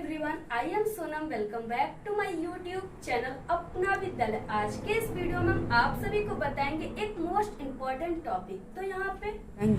Everyone, I am Sonam. Welcome back to my YouTube channel Apna Vidyalaya. आज के इस वीडियो में हम आप सभी को बताएंगे एक मोस्ट इम्पोर्टेंट टॉपिक। तो यहाँ पे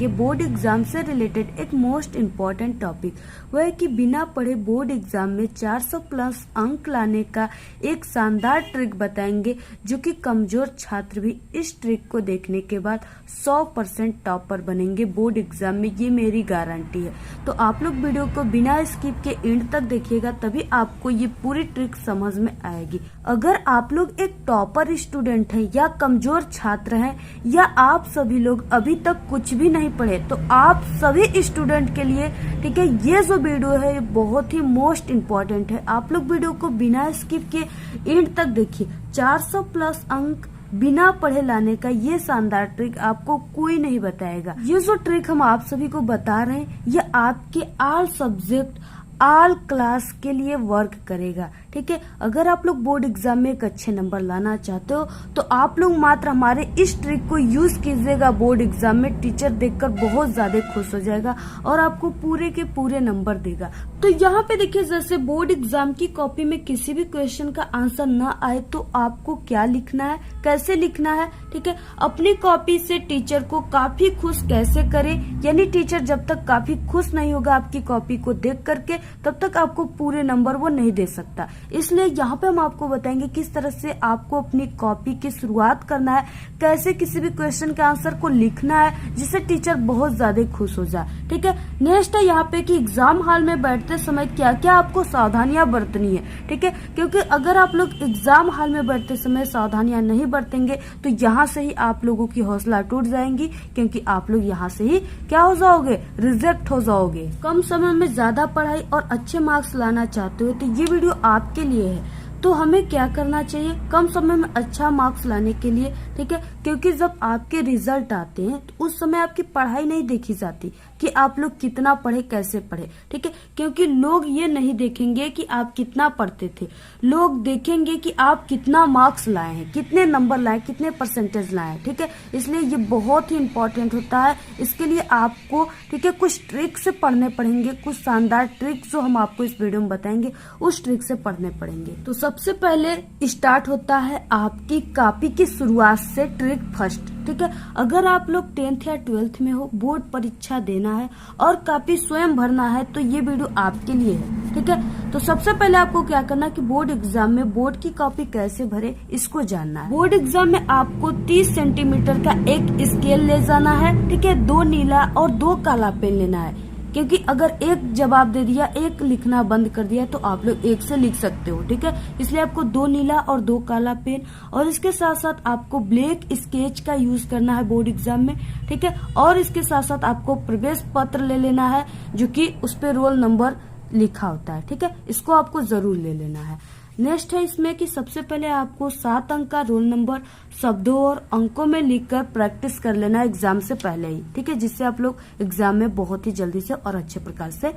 बोर्ड एग्जाम से रिलेटेड एक मोस्ट इम्पोर्टेंट टॉपिक वह है कि बिना पढ़े बोर्ड एग्जाम में 400 प्लस अंक लाने का एक शानदार ट्रिक बताएंगे, जो कि कमजोर छात्र भी इस ट्रिक को देखने के बाद 100% टॉपर बनेंगे बोर्ड एग्जाम में। ये मेरी गारंटी है। तो आप लोग वीडियो को बिना स्किप के एंड तक देखिएगा, तभी आपको ये पूरी ट्रिक समझ में आएगी। अगर आप लोग एक टॉपर स्टूडेंट हैं या कमजोर छात्र हैं या आप सभी लोग अभी तक कुछ भी नहीं पढ़े, तो आप सभी स्टूडेंट के लिए ठीक है, ये जो वीडियो है ये बहुत ही मोस्ट इम्पोर्टेंट है। आप लोग वीडियो को बिना स्किप के एंड तक देखिए। 400 प्लस अंक बिना पढ़े लाने का ये शानदार ट्रिक आपको कोई नहीं बताएगा। ये जो ट्रिक हम आप सभी को बता रहे हैं, ये आपके ऑल सब्जेक्ट ऑल क्लास के लिए वर्क करेगा। ठीक है, अगर आप लोग बोर्ड एग्जाम में एक अच्छे नंबर लाना चाहते हो तो आप लोग मात्र हमारे इस ट्रिक को यूज कीजिएगा। बोर्ड एग्जाम में टीचर देखकर बहुत ज्यादा खुश हो जाएगा और आपको पूरे के पूरे नंबर देगा। तो यहाँ पे देखिए, जैसे बोर्ड एग्जाम की कॉपी में किसी भी क्वेश्चन का आंसर न आए तो आपको क्या लिखना है, कैसे लिखना है। ठीक है, अपनी कॉपी से टीचर को काफी खुश कैसे करें, यानी टीचर जब तक काफी खुश नहीं होगा आपकी कॉपी को देख करके, तब तक आपको पूरे नंबर वो नहीं दे सकता। इसलिए यहाँ पे हम आपको बताएंगे किस तरह से आपको अपनी कॉपी की शुरुआत करना है, कैसे किसी भी क्वेश्चन के आंसर को लिखना है जिससे टीचर बहुत ज्यादा खुश हो जाए। ठीक है, नेक्स्ट है यहाँ पे कि एग्जाम हॉल में बैठते समय क्या क्या आपको सावधानियां बरतनी है। ठीक है, क्योंकि अगर आप लोग एग्जाम हॉल में बैठते समय सावधानियां नहीं बरतेंगे तो यहाँ से ही आप लोगों की हौसला टूट जाएंगी, क्योंकि आप लोग यहाँ से ही क्या हो जाओगे, रिजेक्ट हो जाओगे। कम समय में ज्यादा पढ़ाई और अच्छे मार्क्स लाना चाहते हो तो ये वीडियो आपके लिए है। तो हमें क्या करना चाहिए कम समय में अच्छा मार्क्स लाने के लिए। ठीक है, क्योंकि जब आपके रिजल्ट आते हैं तो उस समय आपकी पढ़ाई नहीं देखी जाती कि आप लोग कितना पढ़े, कैसे पढ़े। ठीक है, क्योंकि लोग ये नहीं देखेंगे कि आप कितना पढ़ते थे, लोग देखेंगे कि आप कितना मार्क्स लाए हैं, कितने नंबर लाए, कितने परसेंटेज लाए हैं। ठीक है, इसलिए ये बहुत ही इम्पोर्टेंट होता है। इसके लिए आपको ठीक है कुछ ट्रिक से पढ़ने पड़ेंगे, कुछ शानदार ट्रिक जो हम आपको इस वीडियो में बताएंगे उस ट्रिक से पढ़ने पड़ेंगे। तो सबसे पहले स्टार्ट होता है आपकी कॉपी की शुरुआत से ट्रिक फर्स्ट। ठीक है, अगर आप लोग 10th या 12th में हो, बोर्ड परीक्षा देना है और कॉपी स्वयं भरना है, तो ये वीडियो आपके लिए है। ठीक है, तो सबसे पहले आपको क्या करना है कि बोर्ड एग्जाम में बोर्ड की कॉपी कैसे भरे इसको जानना है। बोर्ड एग्जाम में आपको 30 सेंटीमीटर का एक स्केल ले जाना है। ठीक है, 2 नीला और 2 काला पेन लेना है, क्योंकि अगर एक जवाब दे दिया, एक लिखना बंद कर दिया तो आप लोग एक से लिख सकते हो। ठीक है, इसलिए आपको 2 नीला और 2 काला पेन और इसके साथ साथ आपको ब्लैक स्केच का यूज करना है बोर्ड एग्जाम में। ठीक है, और इसके साथ साथ आपको प्रवेश पत्र ले लेना है, जो कि उस पे रोल नंबर लिखा होता है। ठीक है, इसको आपको जरूर ले लेना है। नेक्स्ट है इसमें कि सबसे पहले आपको 7 अंक का रोल नंबर शब्दों और अंकों में लिखकर प्रैक्टिस कर लेना है एग्जाम से पहले ही। ठीक है, जिससे आप लोग एग्जाम में बहुत ही जल्दी से और अच्छे प्रकार से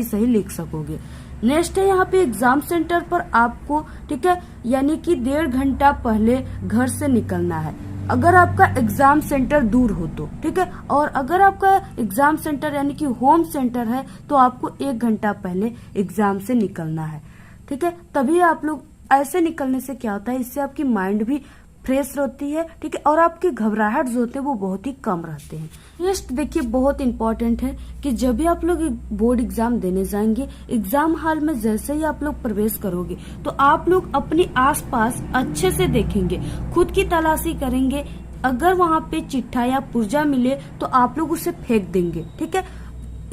सही लिख सकोगे। नेक्स्ट है यहाँ पे एग्जाम सेंटर पर आपको ठीक है, यानी कि 1.5 घंटा पहले घर से निकलना है, अगर आपका एग्जाम सेंटर दूर हो तो। ठीक है, और अगर आपका एग्जाम सेंटर यानी कि होम सेंटर है तो आपको 1 घंटा पहले एग्जाम से निकलना है। ठीक है, तभी आप लोग ऐसे निकलने से क्या होता है, इससे आपकी माइंड भी फ्रेश रहती है। ठीक है, और आपके घबराहट जो होते हैं वो बहुत ही कम रहते हैं। नेक्स्ट देखिए, बहुत इंपॉर्टेंट है कि जब भी आप लोग बोर्ड एग्जाम देने जाएंगे, एग्जाम हॉल में जैसे ही आप लोग प्रवेश करोगे तो आप लोग अपनी आसपास अच्छे से देखेंगे, खुद की तलाशी करेंगे। अगर वहाँ पे चिट्ठा या पुर्जा मिले तो आप लोग उसे फेंक देंगे। ठीक है,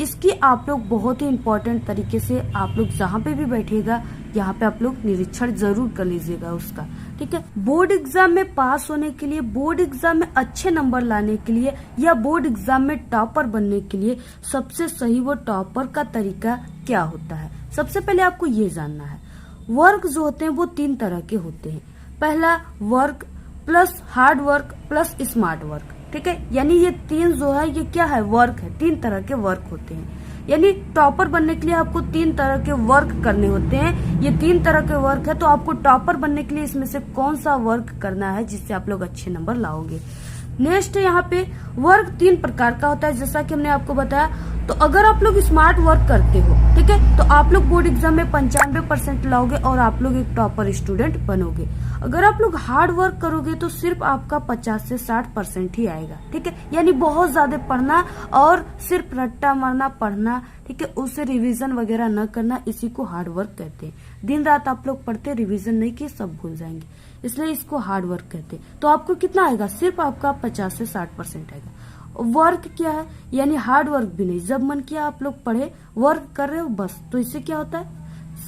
इसकी आप लोग बहुत ही इम्पोर्टेंट तरीके से आप लोग जहाँ पे भी बैठिएगा यहाँ पे आप लोग निरीक्षण जरूर कर लीजिएगा उसका। ठीक है, बोर्ड एग्जाम में पास होने के लिए, बोर्ड एग्जाम में अच्छे नंबर लाने के लिए या बोर्ड एग्जाम में टॉपर बनने के लिए सबसे सही वो टॉपर का तरीका क्या होता है, सबसे पहले आपको ये जानना है। वर्क जो होते हैं वो 3 तरह के होते हैं। पहला work plus hard work plus smart work. ठीक है, यानी ये 3 जो है ये क्या है, वर्क है। 3 तरह के वर्क होते हैं, यानी टॉपर बनने के लिए आपको 3 तरह के वर्क करने होते हैं। ये 3 तरह के वर्क है, तो आपको टॉपर बनने के लिए इसमें से कौन सा वर्क करना है जिससे आप लोग अच्छे नंबर लाओगे। नेक्स्ट यहाँ पे वर्क 3 प्रकार का होता है, जैसा कि हमने आपको बताया। तो अगर आप लोग स्मार्ट वर्क करते हो, ठीक है, तो आप लोग बोर्ड एग्जाम में 95% लाओगे और आप लोग एक टॉपर स्टूडेंट बनोगे। अगर आप लोग हार्ड वर्क करोगे तो सिर्फ आपका 50 से 60% ही आएगा, ठीक है। यानी बहुत ज्यादा पढ़ना और सिर्फ रट्टा मारना पढ़ना, ठीक है, उससे रिवीजन वगैरह न करना, इसी को हार्ड वर्क कहते हैं। दिन रात आप लोग पढ़ते, रिवीजन नहीं किए, सब भूल जाएंगे, इसलिए इसको हार्ड वर्क कहते हैं। तो आपको कितना आएगा? सिर्फ आपका 50 से 60% आएगा। वर्क क्या है? यानी हार्ड वर्क भी नहीं, जब मन किया आप लोग पढ़े, वर्क कर रहे हो बस, तो इससे क्या होता है?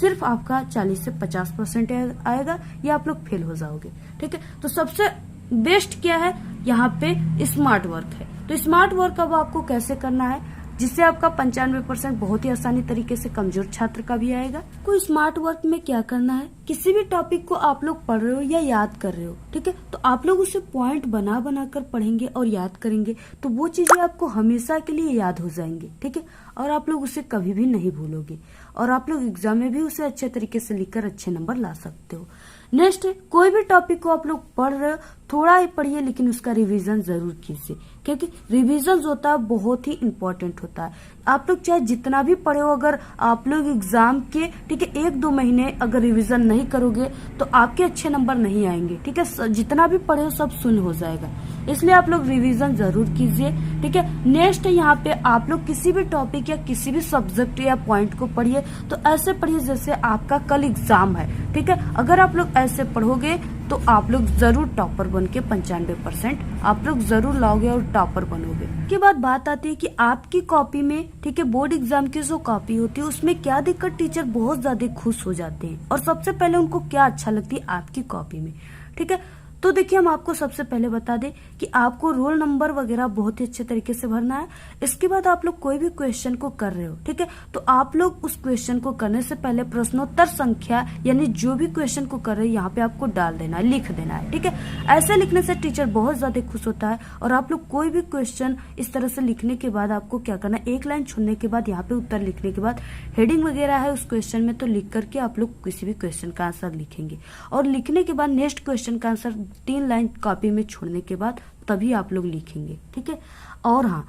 सिर्फ आपका 40 से 50% आएगा, या आप लोग फेल हो जाओगे, ठीक है। तो सबसे बेस्ट क्या है? यहाँ पे स्मार्ट वर्क है। तो स्मार्ट वर्क अब आपको कैसे करना है जिससे आपका 95% बहुत ही आसानी तरीके से कमजोर छात्र का भी आएगा। कोई स्मार्ट वर्क में क्या करना है? किसी भी टॉपिक को आप लोग पढ़ रहे हो या याद कर रहे हो, ठीक है, तो आप लोग उसे पॉइंट बना बना कर पढ़ेंगे और याद करेंगे, तो वो चीजें आपको हमेशा के लिए याद हो जाएंगी, ठीक है, और आप लोग उसे कभी भी नहीं भूलोगे, और आप लोग एग्जाम में भी उसे अच्छे तरीके से लिखकर अच्छे नंबर ला सकते हो। नेक्स्ट, कोई भी टॉपिक को आप लोग पढ़ रहे हो, थोड़ा ही पढ़िए लेकिन उसका रिवीजन जरूर कीजिए, क्योंकि रिवीजन जो होता है बहुत ही इंपॉर्टेंट होता है। आप लोग चाहे जितना भी पढ़े हो, अगर आप लोग एग्जाम के, ठीक है, 1-2 महीने अगर रिवीजन नहीं करोगे तो आपके अच्छे नंबर नहीं आएंगे, ठीक है। जितना भी पढ़े हो सब शून्य हो जाएगा, इसलिए आप लोग रिवीजन जरूर कीजिए, ठीक है। नेक्स्ट, यहाँ पे आप लोग किसी भी टॉपिक या किसी भी सब्जेक्ट या पॉइंट को पढ़िए, तो ऐसे पढ़िए जैसे आपका कल एग्जाम है, ठीक है। अगर आप लोग ऐसे पढ़ोगे तो आप लोग जरूर टॉपर बन के 95% आप लोग जरूर लाओगे और टॉपर बनोगे। के बाद बात आती है कि आपकी कॉपी में, ठीक है, बोर्ड एग्जाम की जो कॉपी होती है उसमें क्या दिक्कत? टीचर बहुत ज्यादा खुश हो जाते हैं, और सबसे पहले उनको क्या अच्छा लगती है आपकी कॉपी में, ठीक है। तो देखिए, हम आपको सबसे पहले बता दें कि आपको रोल नंबर वगैरह बहुत ही अच्छे तरीके से भरना है। इसके बाद आप लोग कोई भी क्वेश्चन को कर रहे हो, ठीक है, तो आप लोग उस क्वेश्चन को करने से पहले प्रश्नोत्तर संख्या, यानी जो भी क्वेश्चन को कर रहे हो यहाँ पे आपको डाल देना है, लिख देना है, ठीक है। ऐसे लिखने से टीचर बहुत ज्यादा खुश होता है। और आप लोग कोई भी क्वेश्चन इस तरह से लिखने के बाद आपको क्या करना है, एक लाइन छोड़ने के बाद यहाँ पे उत्तर लिखने के बाद हेडिंग वगैरह है उस क्वेश्चन में, तो लिख करके आप लोग किसी भी क्वेश्चन का आंसर लिखेंगे, और लिखने के बाद नेक्स्ट क्वेश्चन का आंसर 3 लाइन कॉपी में छोड़ने के बाद तभी आप लोग लिखेंगे, ठीक है। और हाँ,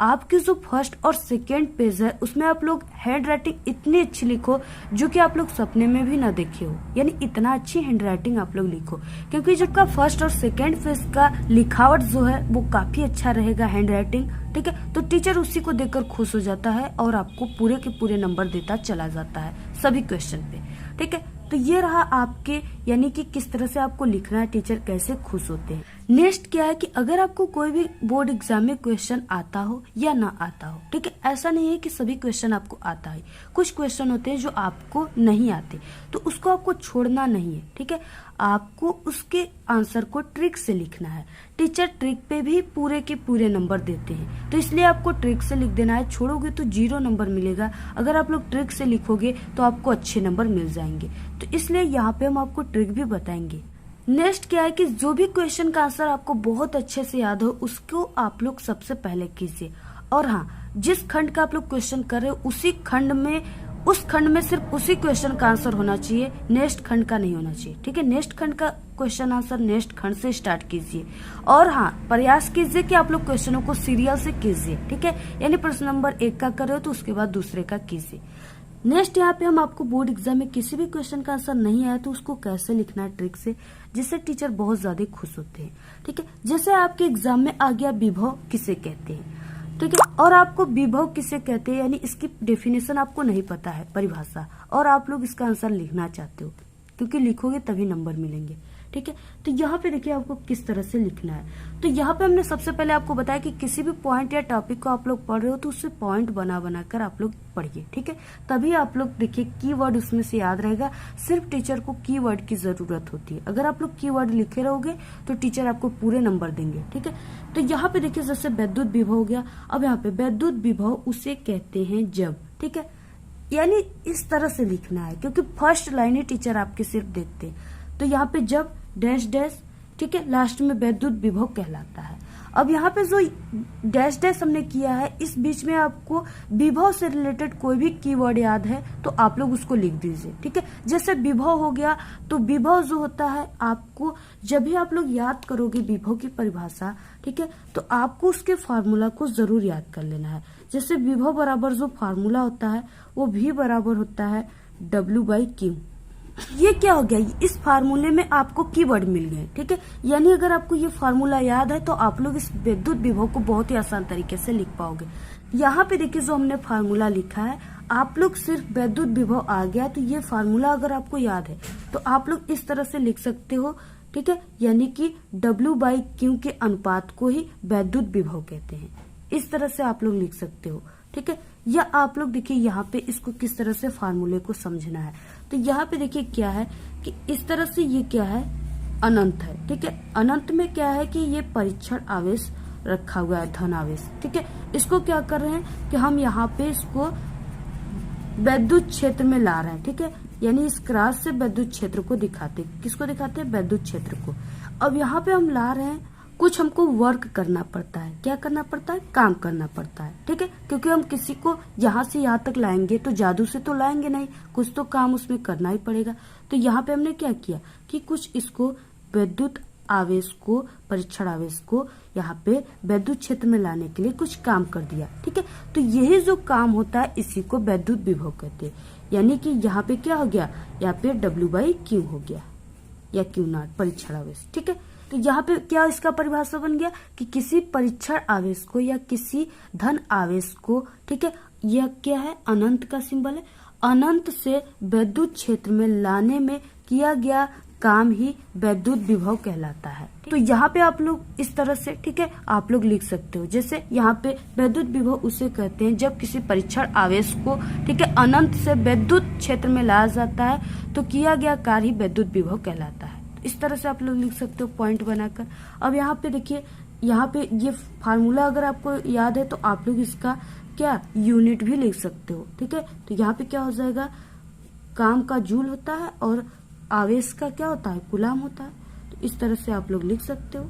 आपकी जो फर्स्ट और सेकेंड पेज है उसमें आप लोग हैंड राइटिंग इतनी अच्छी लिखो जो कि आप लोग सपने में भी ना देखे हो, यानी इतना अच्छी हैंड राइटिंग आप लोग लिखो, क्योंकि जो का फर्स्ट और सेकेंड पेज का लिखावट जो है वो काफी अच्छा रहेगा हैंड राइटिंग, ठीक है। तो टीचर उसी को देखकर खुश हो जाता है और आपको पूरे के पूरे नंबर देता चला जाता है सभी क्वेश्चन पे, ठीक है। तो ये रहा आपके, यानी कि किस तरह से आपको लिखना है, टीचर कैसे खुश होते हैं। नेक्स्ट क्या है कि अगर आपको कोई भी बोर्ड एग्जाम में क्वेश्चन आता हो या ना आता हो, ठीक है, ऐसा नहीं है कि सभी क्वेश्चन आपको आता है, कुछ क्वेश्चन होते हैं जो आपको नहीं आते, तो उसको आपको छोड़ना नहीं है, ठीक है। आपको उसके आंसर को ट्रिक से लिखना है। टीचर ट्रिक पे भी पूरे के पूरे नंबर देते हैं, तो इसलिए आपको ट्रिक से लिख देना है। छोड़ोगे तो 0 नंबर मिलेगा, अगर आप लोग ट्रिक से लिखोगे तो आपको अच्छे नंबर मिल जाएंगे। तो इसलिए यहाँ पे हम आपको ट्रिक भी बताएंगे। नेक्स्ट क्या है कि जो भी क्वेश्चन का आंसर आपको बहुत अच्छे से याद हो उसको आप लोग सबसे पहले कीजिए। और हाँ, जिस खंड का आप लोग क्वेश्चन कर रहे हो उस खंड में सिर्फ उसी क्वेश्चन का आंसर होना चाहिए, नेक्स्ट खंड का नहीं होना चाहिए, ठीक है। नेक्स्ट खंड का क्वेश्चन आंसर नेक्स्ट खंड से स्टार्ट कीजिए। और हाँ, प्रयास कीजिए कि आप लोग क्वेश्चनों को सीरियल से कीजिए, ठीक है, यानी प्रश्न नंबर 1 का कर रहे हो तो उसके बाद दूसरे का कीजिए। नेक्स्ट यहाँ पे हम आपको बोर्ड एग्जाम में किसी भी क्वेश्चन का आंसर नहीं आया तो उसको कैसे लिखना है ट्रिक से, जिससे टीचर बहुत ज्यादा खुश होते हैं, ठीक है। जैसे आपके एग्जाम में आ गया विभव किसे कहते हैं, ठीक है, और आपको विभव किसे कहते हैं यानी इसकी डेफिनेशन आपको नहीं पता है, परिभाषा, और आप लोग इसका आंसर लिखना चाहते हो, क्योंकि लिखोगे तभी नंबर मिलेंगे, ठीक है। तो यहाँ पे देखिए आपको किस तरह से लिखना है। तो यहाँ पे हमने सबसे पहले आपको बताया कि किसी भी पॉइंट या टॉपिक को आप लोग पढ़ रहे हो तो उससे पॉइंट बना बना कर आप लोग पढ़िए, ठीक है, तभी आप लोग देखिए कीवर्ड उसमें से याद रहेगा। सिर्फ टीचर को कीवर्ड की जरूरत होती है, अगर आप लोग कीवर्ड लिखे रहोगे तो टीचर आपको पूरे नंबर देंगे, ठीक है। तो यहाँ पे देखिए जैसे वैद्युत विभव हो गया, अब यहाँ पे वैद्युत विभव उसे कहते हैं जब, ठीक है, यानी इस तरह से लिखना है, क्योंकि फर्स्ट लाइन ही टीचर आपके सिर्फ देखते हैं। तो यहाँ पे जब डैश डैश, ठीक है, लास्ट में वैद्युत विभव कहलाता है। अब यहाँ पे जो डैश डैश हमने किया है, इस बीच में आपको विभव से रिलेटेड कोई भी कीवर्ड याद है तो आप लोग उसको लिख दीजिए। ठीक है, जैसे विभव हो गया, तो विभव जो होता है आपको जब भी आप लोग याद करोगे विभव की परिभाषा, ठीक है, तो आपको उसके फार्मूला को जरूर याद कर लेना है। जैसे विभव बराबर जो फार्मूला होता है वो V बराबर होता है W/Q। ये क्या हो गया, इस फार्मूले में आपको कीवर्ड मिल गए। ठीक है, यानी अगर आपको ये फार्मूला याद है तो आप लोग इस विद्युत विभव को बहुत ही आसान तरीके से लिख पाओगे। यहाँ पे देखिए जो हमने फार्मूला लिखा है, आप लोग सिर्फ विद्युत विभव आ गया तो ये फार्मूला अगर आपको याद है तो आप लोग इस तरह से लिख सकते हो। ठीक है, यानी कि W/Q के अनुपात को ही विद्युत विभव कहते हैं। इस तरह से आप लोग लिख सकते हो। ठीक है, या आप लोग देखिए यहाँ पे इसको किस तरह से फार्मूले को समझना है। तो यहाँ पे देखिए क्या है कि इस तरह से ये क्या है, अनंत है। ठीक है, अनंत में क्या है कि ये परीक्षण आवेश रखा हुआ है, धन आवेश। ठीक है, इसको क्या कर रहे हैं कि हम यहाँ पे इसको विद्युत क्षेत्र में ला रहे हैं। ठीक है, यानी इस क्रॉस से विद्युत क्षेत्र को दिखाते, किसको दिखाते हैं, विद्युत क्षेत्र को। अब यहाँ पे हम ला रहे हैं, कुछ हमको वर्क करना पड़ता है। क्या करना पड़ता है, काम करना पड़ता है। ठीक है, क्योंकि हम किसी को यहाँ से यहाँ तक लाएंगे तो जादू से तो लाएंगे नहीं, कुछ तो काम उसमें करना ही पड़ेगा। तो यहाँ पे हमने क्या किया कि कुछ इसको विद्युत आवेश को, परीक्षण आवेश को यहाँ पे विद्युत क्षेत्र में लाने के लिए कुछ काम कर दिया। ठीक है, तो यही जो काम होता है इसी को विद्युत विभव कहते हैं। यानी कि यहाँ पे क्या हो गया, यहाँ पे W/Q हो गया या Q0 परीक्षण आवेश। ठीक है, तो यहाँ पे क्या इसका परिभाषा बन गया कि किसी परीक्षण आवेश को या किसी धन आवेश को, ठीक है, यह क्या है, अनंत का सिंबल है, अनंत से विद्युत क्षेत्र में लाने में किया गया काम ही विद्युत विभव कहलाता है। तो यहाँ पे आप लोग इस तरह से, ठीक है, आप लोग लिख सकते हो। जैसे यहाँ पे विद्युत विभव उसे कहते हैं जब किसी परीक्षण आवेश को, ठीक है, अनंत से विद्युत क्षेत्र में लाया जाता है तो किया गया कार्य ही विद्युत विभव कहलाता है। इस तरह से आप लोग लिख सकते हो पॉइंट बनाकर। अब यहाँ पे देखिए, यहाँ पे ये फार्मूला अगर आपको याद है तो आप लोग इसका क्या यूनिट भी लिख सकते हो। ठीक है, तो यहाँ पे क्या हो जाएगा, काम का जूल होता है और आवेश का क्या होता है, कूलाम होता है। तो इस तरह से आप लोग लिख सकते हो।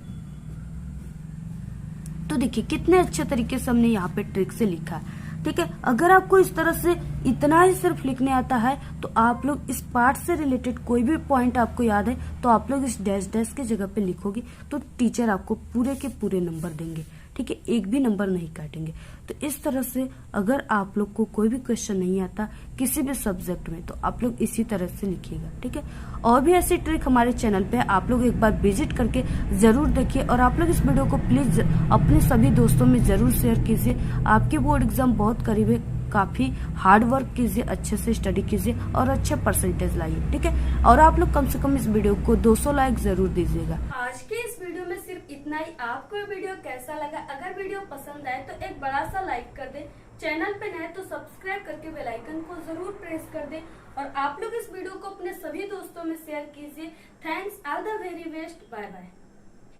तो देखिए कितने अच्छे तरीके से हमने यहाँ पे ट्रिक से लिखा है। ठीक है, अगर आपको इस तरह से इतना ही सिर्फ लिखने आता है तो आप लोग इस पार्ट से रिलेटेड कोई भी पॉइंट आपको याद है तो आप लोग इस डैश डैश की जगह पे लिखोगे तो टीचर आपको पूरे के पूरे नंबर देंगे। ठीक है, एक भी नंबर नहीं काटेंगे। तो इस तरह से अगर आप लोग को कोई भी क्वेश्चन नहीं आता किसी भी सब्जेक्ट में तो आप लोग इसी तरह से लिखिएगा। ठीक है, और भी ऐसी ट्रिक हमारे चैनल पे आप लोग एक बार विजिट करके जरूर देखिए और आप लोग इस वीडियो को प्लीज अपने सभी दोस्तों में जरूर शेयर कीजिए। आपके बोर्ड एग्जाम बहुत करीब है, काफी हार्ड वर्क कीजिए, अच्छे से स्टडी कीजिए और अच्छे परसेंटेज लाइए। ठीक है, और आप लोग कम से कम इस वीडियो को 200 लाइक जरूर दीजिएगा। आज के इस वीडियो में सिर्फ इतना ही। आपको ये वीडियो कैसा लगा, अगर वीडियो पसंद आए तो एक बड़ा सा लाइक कर दे, चैनल पे नए तो सब्सक्राइब करके बेल आइकन को जरूर प्रेस कर दे और आप लोग इस वीडियो को अपने सभी दोस्तों में शेयर कीजिए। Thanks, all the very best, bye bye.